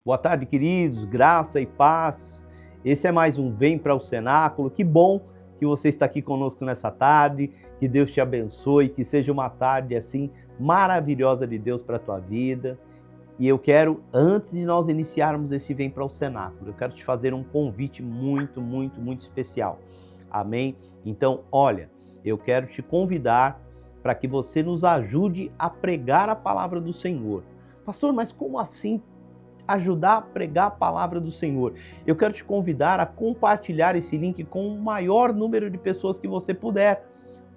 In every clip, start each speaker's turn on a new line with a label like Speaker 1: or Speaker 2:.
Speaker 1: Boa tarde, queridos, graça e paz. Esse é mais um Vem para o Cenáculo. Que bom que você está aqui conosco nessa tarde. Que Deus te abençoe, que seja uma tarde assim maravilhosa de Deus para a tua vida. E eu quero, antes de nós iniciarmos esse Vem para o Cenáculo, eu quero te fazer um convite muito especial. Amém? Então, olha, eu quero te convidar para que você nos ajude a pregar a palavra do Senhor. Pastor, mas como assim ajudar a pregar a palavra do Senhor? Eu quero te convidar a compartilhar esse link com o maior número de pessoas que você puder,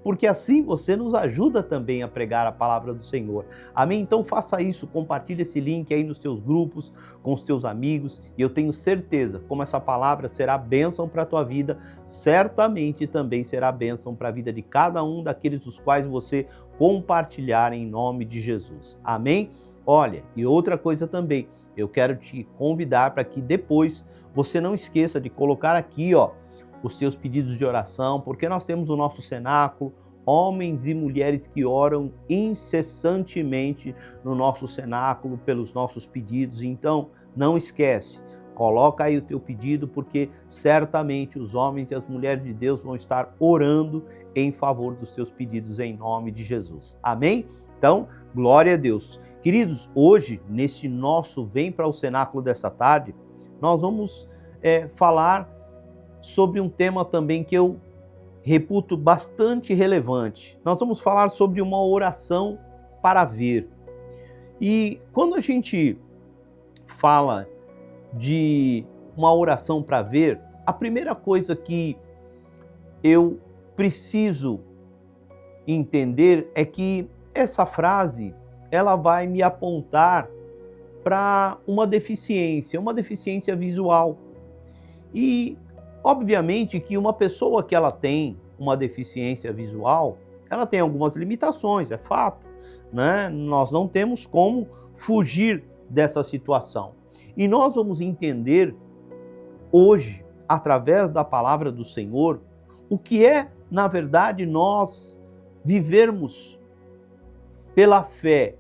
Speaker 1: porque assim você nos ajuda também a pregar a palavra do Senhor. Amém? Então faça isso, compartilhe esse link aí nos teus grupos, com os teus amigos, e eu tenho certeza, como essa palavra será bênção para a tua vida, certamente também será bênção para a vida de cada um daqueles dos quais você compartilhar em nome de Jesus. Amém? Olha, e outra coisa também, eu quero te convidar para que depois você não esqueça de colocar aqui, os seus pedidos de oração, porque nós temos o nosso cenáculo, homens e mulheres que oram incessantemente no nosso cenáculo pelos nossos pedidos. Então, não esquece, coloca aí o teu pedido, porque certamente os homens e as mulheres de Deus vão estar orando em favor dos teus pedidos em nome de Jesus. Amém? Então, glória a Deus. Queridos, hoje, nesse nosso Vem para o Cenáculo dessa tarde, nós vamos falar sobre um tema também que eu reputo bastante relevante. Nós vamos falar sobre uma oração para ver. E quando a gente fala de uma oração para ver, a primeira coisa que eu preciso entender é que essa frase, ela vai me apontar para uma deficiência visual. E, obviamente, que uma pessoa que ela tem uma deficiência visual, ela tem algumas limitações, é fato, né? Nós não temos como fugir dessa situação. E nós vamos entender hoje, através da palavra do Senhor, o que é, na verdade, nós vivermos pela fé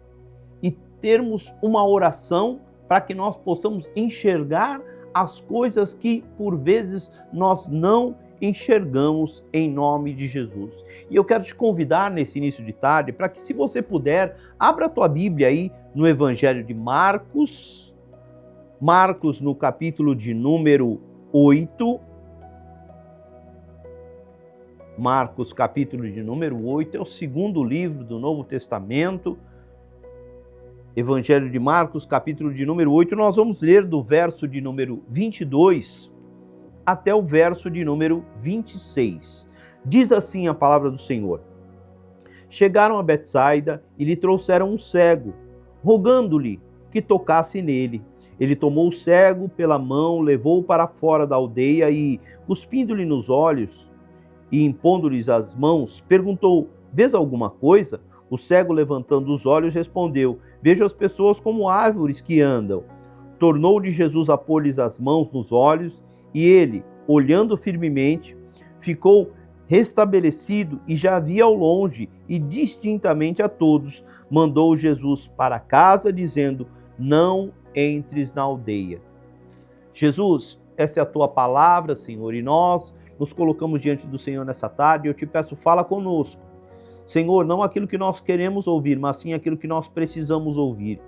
Speaker 1: e termos uma oração para que nós possamos enxergar as coisas que por vezes nós não enxergamos em nome de Jesus. E eu quero te convidar nesse início de tarde para que, se você puder, abra a tua Bíblia aí no Evangelho de Marcos, no capítulo de número 8, Marcos, capítulo de número 8, é o segundo livro do Novo Testamento. Evangelho de Marcos, capítulo de número 8, nós vamos ler do verso de número 22 até o verso de número 26. Diz assim a palavra do Senhor: Chegaram a Betsaida e lhe trouxeram um cego, rogando-lhe que tocasse nele. Ele tomou o cego pela mão, levou-o para fora da aldeia e, cuspindo-lhe nos olhos, e impondo-lhes as mãos, perguntou: Vês alguma coisa? O cego, levantando os olhos, respondeu: Vejo as pessoas como árvores que andam. Tornou-lhe Jesus a pôr-lhes as mãos nos olhos, e ele, olhando firmemente, ficou restabelecido e já via ao longe e distintamente a todos. Mandou Jesus para casa, dizendo: Não entres na aldeia. Jesus, essa é a tua palavra, Senhor, e nós nos colocamos diante do Senhor nessa tarde. Eu te peço, fala conosco. Senhor, não aquilo que nós queremos ouvir, mas sim aquilo que nós precisamos ouvir.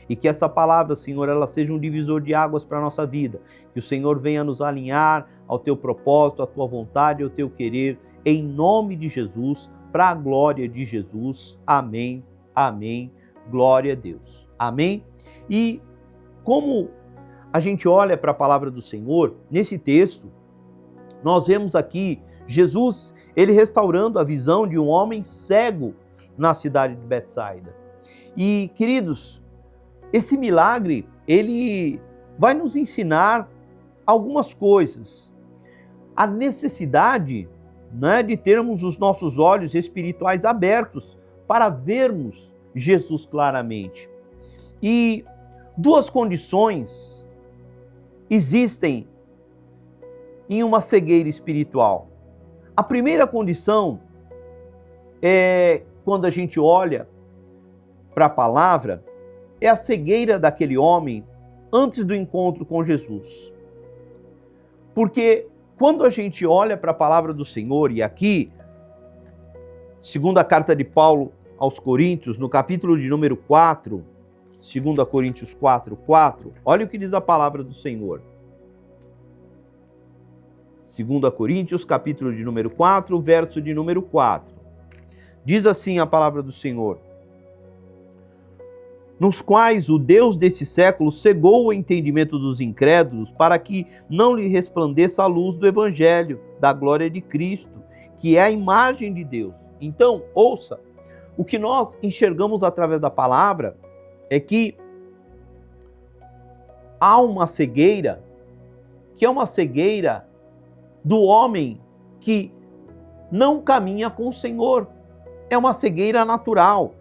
Speaker 1: E que essa palavra, Senhor, ela seja um divisor de águas para a nossa vida. Que o Senhor venha nos alinhar ao teu propósito, à tua vontade, ao teu querer, em nome de Jesus, para a glória de Jesus. Amém, amém, glória a Deus. Amém? E como a gente olha para a palavra do Senhor, nesse texto, nós vemos aqui Jesus, ele restaurando a visão de um homem cego na cidade de Betsaida. E, queridos, esse milagre, ele vai nos ensinar algumas coisas. A necessidade, de termos os nossos olhos espirituais abertos para vermos Jesus claramente. E duas condições existem em uma cegueira espiritual. A primeira condição é, quando a gente olha para a palavra, é a cegueira daquele homem antes do encontro com Jesus. Porque quando a gente olha para a palavra do Senhor, e aqui, segunda carta de Paulo aos Coríntios, no capítulo de número 4, 2 Coríntios 4:4, olha o que diz a palavra do Senhor. 2 Coríntios, capítulo de número 4, verso de número 4. Diz assim a palavra do Senhor: nos quais o Deus desse século cegou o entendimento dos incrédulos, para que não lhe resplandeça a luz do evangelho, da glória de Cristo, que é a imagem de Deus. Então, ouça, o que nós enxergamos através da palavra é que há uma cegueira, que é uma cegueira do homem que não caminha com o Senhor. É uma cegueira natural.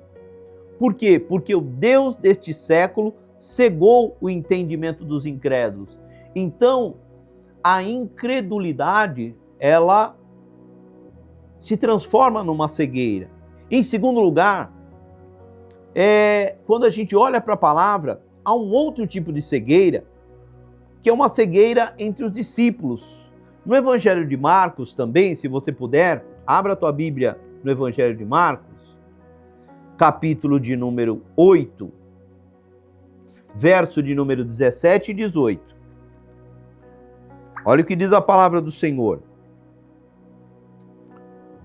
Speaker 1: Por quê? Porque o Deus deste século cegou o entendimento dos incrédulos. Então, a incredulidade, ela se transforma numa cegueira. Em segundo lugar, quando a gente olha para a palavra, há um outro tipo de cegueira, que é uma cegueira entre os discípulos. No Evangelho de Marcos também, se você puder, abra a tua Bíblia no Evangelho de Marcos, capítulo de número 8, verso de número 17 e 18. Olha o que diz a palavra do Senhor.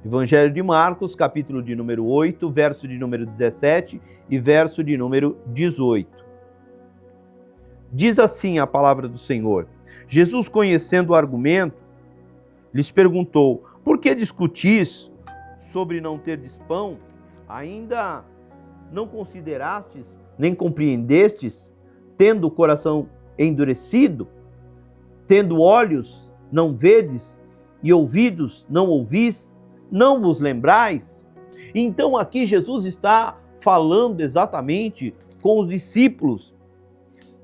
Speaker 1: Evangelho de Marcos, capítulo de número 8, verso de número 17 e verso de número 18. Diz assim a palavra do Senhor: Jesus, conhecendo o argumento, lhes perguntou: por que discutis sobre não terdes pão? Ainda não considerastes, nem compreendestes, tendo o coração endurecido? Tendo olhos, não vedes, e ouvidos, não ouvis? Não vos lembrais? Então aqui Jesus está falando exatamente com os discípulos.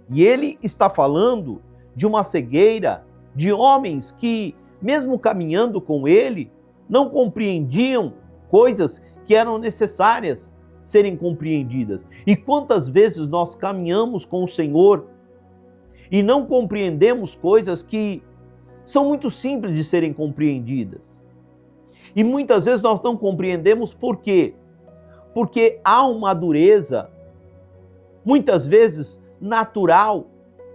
Speaker 1: E ele está falando de uma cegueira de homens que, mesmo caminhando com ele, não compreendiam coisas que eram necessárias serem compreendidas. E quantas vezes nós caminhamos com o Senhor e não compreendemos coisas que são muito simples de serem compreendidas. E muitas vezes nós não compreendemos por quê? Porque há uma dureza, muitas vezes natural,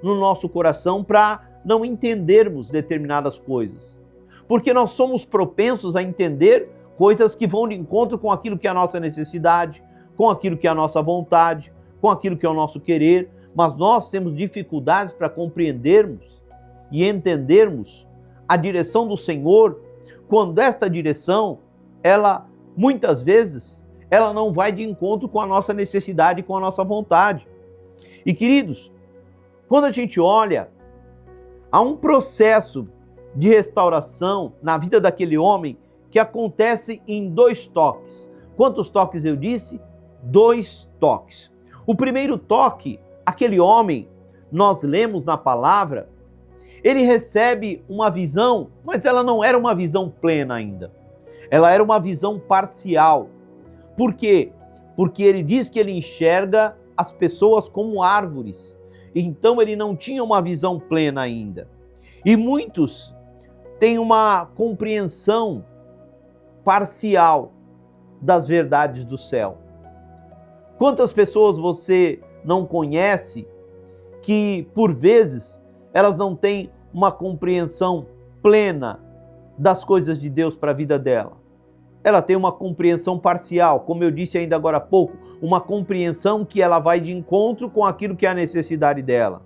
Speaker 1: no nosso coração para não entendermos determinadas coisas. Porque nós somos propensos a entender coisas que vão de encontro com aquilo que é a nossa necessidade, com aquilo que é a nossa vontade, com aquilo que é o nosso querer, mas nós temos dificuldades para compreendermos e entendermos a direção do Senhor, quando esta direção, ela, muitas vezes, ela não vai de encontro com a nossa necessidade, com a nossa vontade. E, queridos, quando a gente olha, há um processo de restauração na vida daquele homem que acontece em 2 toques. Quantos toques eu disse? 2 toques. O primeiro toque, aquele homem, nós lemos na palavra, ele recebe uma visão, mas ela não era uma visão plena ainda. Ela era uma visão parcial. Por quê? Porque ele diz que ele enxerga as pessoas como árvores. Então ele não tinha uma visão plena ainda. E muitos têm uma compreensão parcial das verdades do céu. Quantas pessoas você não conhece que, por vezes, elas não têm uma compreensão plena das coisas de Deus para a vida dela? Ela tem uma compreensão parcial, como eu disse ainda agora há pouco, uma compreensão que ela vai de encontro com aquilo que é a necessidade dela.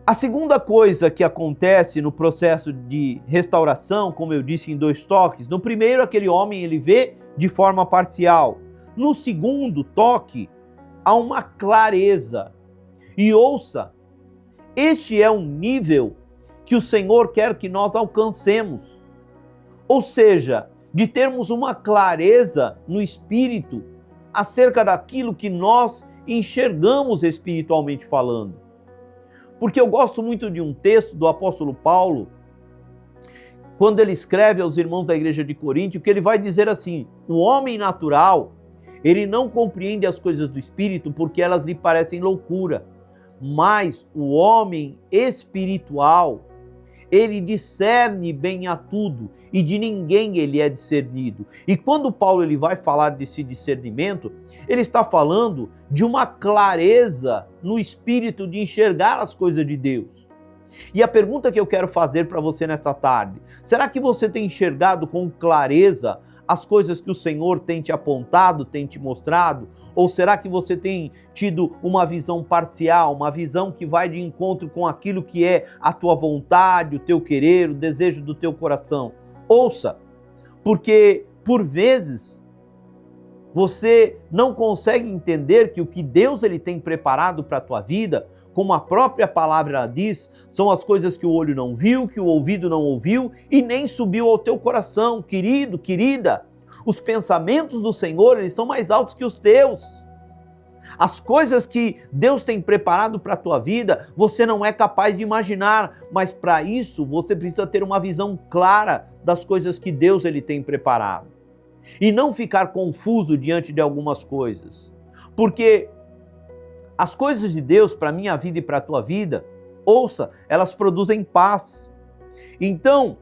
Speaker 1: A segunda coisa que acontece no processo de restauração, como eu disse em 2 toques, no primeiro aquele homem ele vê de forma parcial. No segundo toque, há uma clareza. E ouça, este é um nível que o Senhor quer que nós alcancemos. Ou seja, de termos uma clareza no espírito acerca daquilo que nós enxergamos espiritualmente falando. Porque eu gosto muito de um texto do apóstolo Paulo, quando ele escreve aos irmãos da igreja de Corinto, que ele vai dizer assim: o homem natural, ele não compreende as coisas do espírito porque elas lhe parecem loucura. mas o homem espiritual, ele discerne bem a tudo, e de ninguém ele é discernido. E quando Paulo ele vai falar desse discernimento, ele está falando de uma clareza no espírito de enxergar as coisas de Deus. E a pergunta que eu quero fazer para você nesta tarde: será que você tem enxergado com clareza as coisas que o Senhor tem te apontado, tem te mostrado? Ou será que você tem tido uma visão parcial, uma visão que vai de encontro com aquilo que é a tua vontade, o teu querer, o desejo do teu coração? Ouça, porque por vezes você não consegue entender que o que Deus ele tem preparado para a tua vida, como a própria palavra diz, são as coisas que o olho não viu, que o ouvido não ouviu e nem subiu ao teu coração. Querido, querida, os pensamentos do Senhor, eles são mais altos que os teus. As coisas que Deus tem preparado para a tua vida, você não é capaz de imaginar, mas para isso você precisa ter uma visão clara das coisas que Deus ele tem preparado. E não ficar confuso diante de algumas coisas. Porque as coisas de Deus para a minha vida e para a tua vida, ouça, elas produzem paz. Então,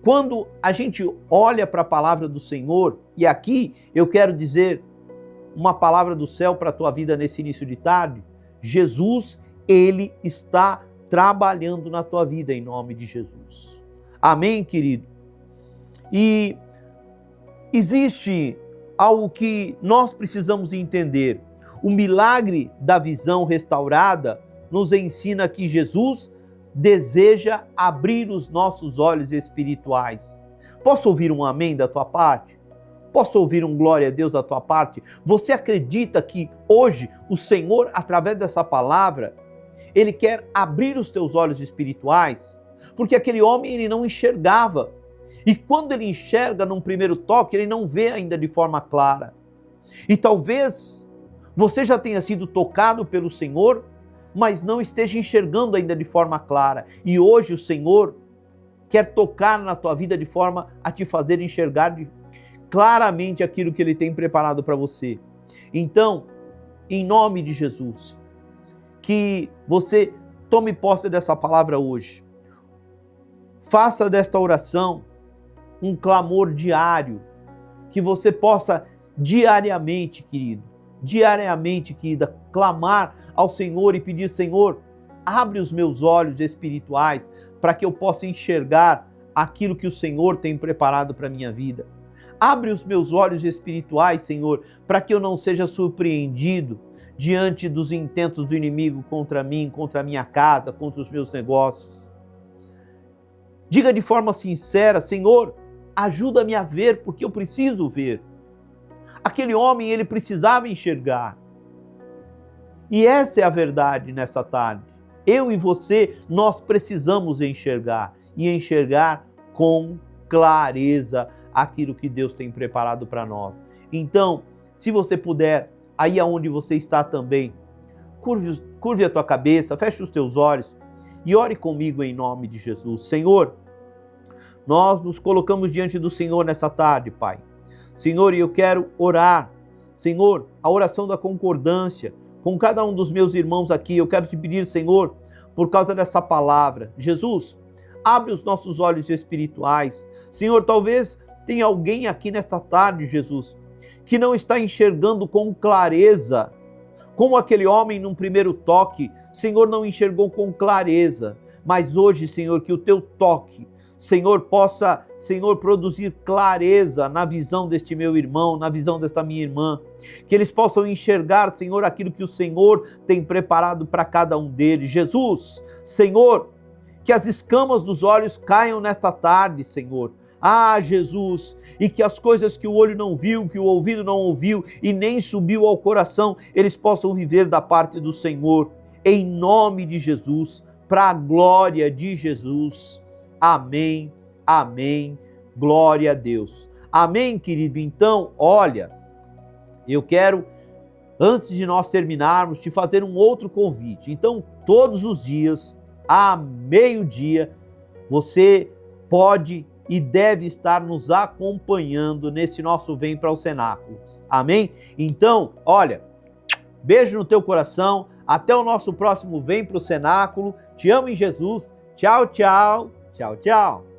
Speaker 1: quando a gente olha para a palavra do Senhor, e aqui eu quero dizer uma palavra do céu para a tua vida nesse início de tarde, Jesus, ele está trabalhando na tua vida em nome de Jesus. Amém, querido? E existe algo que nós precisamos entender. O milagre da visão restaurada nos ensina que Jesus deseja abrir os nossos olhos espirituais. Posso ouvir um amém da tua parte? Posso ouvir um glória a Deus da tua parte? Você acredita que hoje o Senhor, através dessa palavra, ele quer abrir os teus olhos espirituais? Porque aquele homem ele não enxergava. E quando ele enxerga num primeiro toque, ele não vê ainda de forma clara. E talvez você já tenha sido tocado pelo Senhor, mas não esteja enxergando ainda de forma clara. E hoje o Senhor quer tocar na tua vida de forma a te fazer enxergar claramente aquilo que Ele tem preparado para você. Então, em nome de Jesus, que você tome posse dessa palavra hoje. Faça desta oração um clamor diário, que você possa diariamente, querida, clamar ao Senhor e pedir: Senhor, abre os meus olhos espirituais para que eu possa enxergar aquilo que o Senhor tem preparado para a minha vida. Abre os meus olhos espirituais, Senhor, para que eu não seja surpreendido diante dos intentos do inimigo contra mim, contra a minha casa, contra os meus negócios. Diga de forma sincera: Senhor, ajuda-me a ver, porque eu preciso ver. Aquele homem, ele precisava enxergar. E essa é a verdade nessa tarde. Eu e você, nós precisamos enxergar. E enxergar com clareza aquilo que Deus tem preparado para nós. Então, se você puder, aí aonde você está também, curve a tua cabeça, feche os teus olhos e ore comigo em nome de Jesus. Senhor, nós nos colocamos diante do Senhor nessa tarde, Pai. Senhor, eu quero orar, Senhor, a oração da concordância com cada um dos meus irmãos aqui. Eu quero te pedir, Senhor, por causa dessa palavra. Jesus, abre os nossos olhos espirituais. Senhor, talvez tenha alguém aqui nesta tarde, Jesus, que não está enxergando com clareza, como aquele homem num primeiro toque, Senhor, não enxergou com clareza. Mas hoje, Senhor, que o teu toque, Senhor, possa, Senhor, produzir clareza na visão deste meu irmão, na visão desta minha irmã. Que eles possam enxergar, Senhor, aquilo que o Senhor tem preparado para cada um deles. Jesus, Senhor, que as escamas dos olhos caiam nesta tarde, Senhor. Ah, Jesus, e que as coisas que o olho não viu, que o ouvido não ouviu e nem subiu ao coração, eles possam viver da parte do Senhor. Em nome de Jesus, para a glória de Jesus. Amém, amém, glória a Deus. Amém, querido? Então, olha, eu quero, antes de nós terminarmos, te fazer um outro convite. Então, todos os dias, à meio-dia, você pode e deve estar nos acompanhando nesse nosso Vem para o Cenáculo. Amém? Então, olha, beijo no teu coração, Até o nosso próximo Vem para o Cenáculo. Te amo em Jesus. Tchau, tchau. Tchau, tchau.